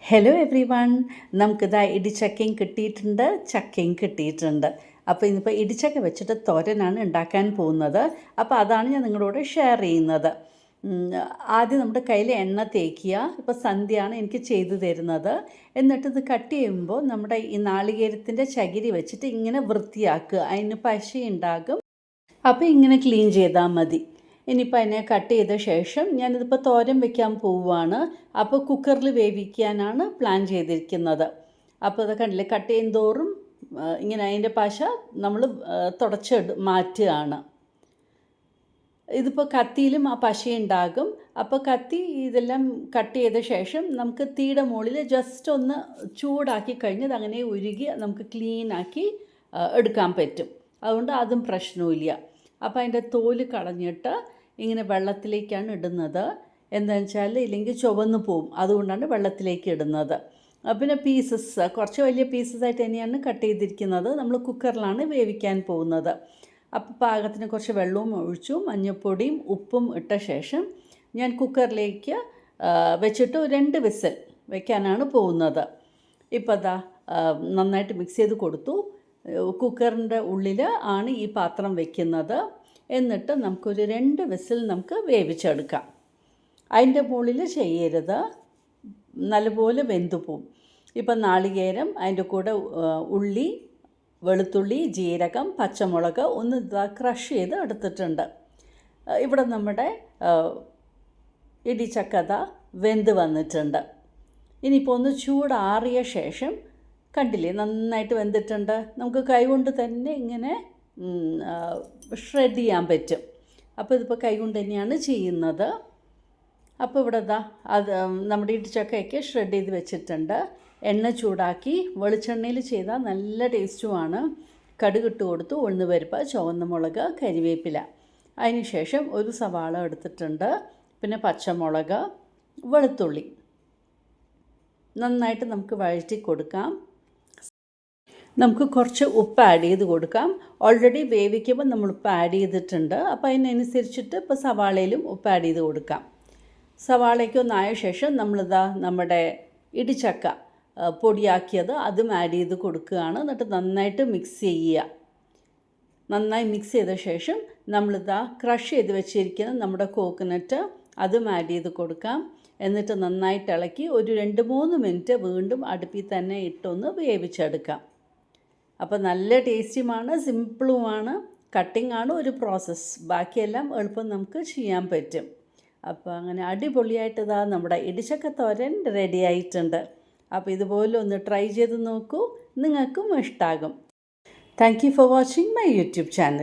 Hello every one, നമുക്കിതാ ഇടിച്ചക്കയും കിട്ടിയിട്ടുണ്ട്, ചക്കയും കിട്ടിയിട്ടുണ്ട്. അപ്പോൾ ഇന്നിപ്പോൾ ഇടിച്ചക്ക വെച്ചിട്ട് തോരനാണ് ഉണ്ടാക്കാൻ പോകുന്നത്. അപ്പോൾ അതാണ് ഞാൻ നിങ്ങളോട് ഷെയർ ചെയ്യുന്നത്. ആദ്യം നമ്മുടെ കയ്യിൽ എണ്ണ തേക്കുക. ഇപ്പോൾ സന്ധ്യയാണ് എനിക്ക് ചെയ്തു തരുന്നത്. എന്നിട്ട് ഇത് കട്ട് ചെയ്യുമ്പോൾ നമ്മുടെ ഈ നാളികേരത്തിൻ്റെ ചകിരി വെച്ചിട്ട് ഇങ്ങനെ വൃത്തിയാക്കുക. അതിന് പശയുണ്ടാകും. അപ്പോൾ ഇങ്ങനെ ക്ലീൻ ചെയ്താൽ മതി. ഇനിയിപ്പോൾ അതിനെ കട്ട് ചെയ്ത ശേഷം ഞാനിതിപ്പോൾ തോരൻ വെക്കാൻ പോവുകയാണ്. അപ്പോൾ കുക്കറിൽ വേവിക്കാനാണ് പ്ലാൻ ചെയ്തിരിക്കുന്നത്. അപ്പോൾ അത് കണ്ടില്ലേ, കട്ട് ചെയ്യും തോറും ഇങ്ങനെ അതിൻ്റെ പശ നമ്മൾ തുടച്ച് മാറ്റുകയാണ്. ഇതിപ്പോൾ കത്തിയിലും ആ പശയുണ്ടാകും. അപ്പോൾ കത്തി ഇതെല്ലാം കട്ട് ചെയ്ത ശേഷം നമുക്ക് തീയുടെ മുകളിൽ ജസ്റ്റ് ഒന്ന് ചൂടാക്കി കഴിഞ്ഞത് അങ്ങനെ ഉരുകി നമുക്ക് ക്ലീനാക്കി എടുക്കാൻ പറ്റും. അതുകൊണ്ട് അതും പ്രശ്നമില്ല. അപ്പോൾ അതിൻ്റെ തോല് കളഞ്ഞിട്ട് ഇങ്ങനെ വെള്ളത്തിലേക്കാണ് ഇടുന്നത്. എന്താണെന്ന് വെച്ചാൽ ഇല്ലെങ്കിൽ ചുവന്ന് പോവും, അതുകൊണ്ടാണ് വെള്ളത്തിലേക്ക് ഇടുന്നത്. പിന്നെ പീസസ് കുറച്ച് വലിയ പീസസായിട്ട് തന്നെയാണ് കട്ട് ചെയ്തിരിക്കുന്നത്. നമ്മൾ കുക്കറിലാണ് വേവിക്കാൻ പോകുന്നത്. അപ്പോൾ പാകത്തിന് കുറച്ച് വെള്ളവും ഒഴിച്ചു മഞ്ഞൾപ്പൊടിയും ഉപ്പും ഇട്ട ശേഷം ഞാൻ കുക്കറിലേക്ക് വെച്ചിട്ട് 2 വിസിൽ വെക്കാനാണ് പോകുന്നത്. ഇപ്പോൾ അതാ നന്നായിട്ട് മിക്സ് ചെയ്ത് കൊടുത്തു. കുക്കറിൻ്റെ ഉള്ളിൽ ആണ് ഈ പാത്രം വെക്കുന്നത്. എന്നിട്ട് നമുക്കൊരു 2 വിസിൽ നമുക്ക് വേവിച്ചെടുക്കാം. അതിൻ്റെ മുകളിൽ ചെയ്യരുത്, നല്ലപോലെ വെന്തു പോവും. ഇപ്പം നാളികേരം, അതിൻ്റെ കൂടെ ഉള്ളി, വെളുത്തുള്ളി, ജീരകം, പച്ചമുളക് ഒന്ന് ക്രഷ് ചെയ്ത് എടുത്തിട്ടുണ്ട്. ഇവിടെ നമ്മുടെ ഇടിച്ചക്കത വെന്ത് വന്നിട്ടുണ്ട്. ഇനിയിപ്പോൾ ഒന്ന് ചൂടാറിയ ശേഷം കണ്ടില്ലേ, നന്നായിട്ട് വെന്തിട്ടുണ്ട്. നമുക്ക് കൈകൊണ്ട് തന്നെ ഇങ്ങനെ ഷ്രെഡ് ചെയ്യാൻ പറ്റും. അപ്പോൾ ഇതിപ്പോൾ കൈകൊണ്ട് തന്നെയാണ് ചെയ്യുന്നത്. അപ്പോൾ ഇവിടെ അത് നമ്മുടെ ഇടിച്ചക്കയൊക്കെ ഷ്രെഡ് ചെയ്ത് വെച്ചിട്ടുണ്ട്. എണ്ണ ചൂടാക്കി വെളിച്ചെണ്ണയിൽ ചെയ്താൽ നല്ല ടേസ്റ്റുമാണ്. കടുകിട്ട് കൊടുത്തു, ഉഴുന്നുപരിപ്പ്, ചുവന്ന മുളക്, കരിവേപ്പില. അതിന് ശേഷം ഒരു സവാള എടുത്തിട്ടുണ്ട്. പിന്നെ പച്ചമുളക്, വെളുത്തുള്ളി നന്നായിട്ട് നമുക്ക് വഴറ്റി കൊടുക്കാം. നമുക്ക് കുറച്ച് ഉപ്പ് ആഡ് ചെയ്ത് കൊടുക്കാം. ഓൾറെഡി വേവിക്കുമ്പോൾ നമ്മൾ ഉപ്പ് ആഡ് ചെയ്തിട്ടുണ്ട്. അപ്പോൾ അതിനനുസരിച്ചിട്ട് ഇപ്പോൾ സവാളയിലും ഉപ്പ് ആഡ് ചെയ്ത് കൊടുക്കാം. സവാളയ്ക്കൊന്നായ ശേഷം നമ്മുടെ ഇടിച്ചക്ക പൊടിയാക്കിയത് അതും ആഡ് ചെയ്ത് കൊടുക്കുകയാണ്. എന്നിട്ട് നന്നായിട്ട് മിക്സ് ചെയ്യുക. നന്നായി മിക്സ് ചെയ്ത ശേഷം ക്രഷ് ചെയ്ത് വെച്ചിരിക്കുന്ന നമ്മുടെ കോക്കനട്ട് അതും ആഡ് ചെയ്ത് കൊടുക്കാം. എന്നിട്ട് നന്നായിട്ട് ഇളക്കി ഒരു 2-3 മിനിറ്റ് വീണ്ടും അടുപ്പിൽ തന്നെ ഇട്ടൊന്ന് വേവിച്ചെടുക്കാം. അപ്പോൾ നല്ല ടേസ്റ്റിയുമാണ്, സിമ്പിളുമാണ്. കട്ടിംഗ് ആണ് ഒരു പ്രോസസ്സ്, ബാക്കിയെല്ലാം എളുപ്പം നമുക്ക് ചെയ്യാൻ പറ്റും. അപ്പോൾ അങ്ങനെ അടിപൊളിയായിട്ട് നമ്മുടെ ഇടിച്ചക്ക തോരൻ റെഡി ആയിട്ടുണ്ട്. അപ്പോൾ ഇതുപോലെ ഒന്ന് ട്രൈ ചെയ്ത് നോക്കൂ, നിങ്ങൾക്കും ഇഷ്ടമാകും. Thank you for watching my YouTube channel.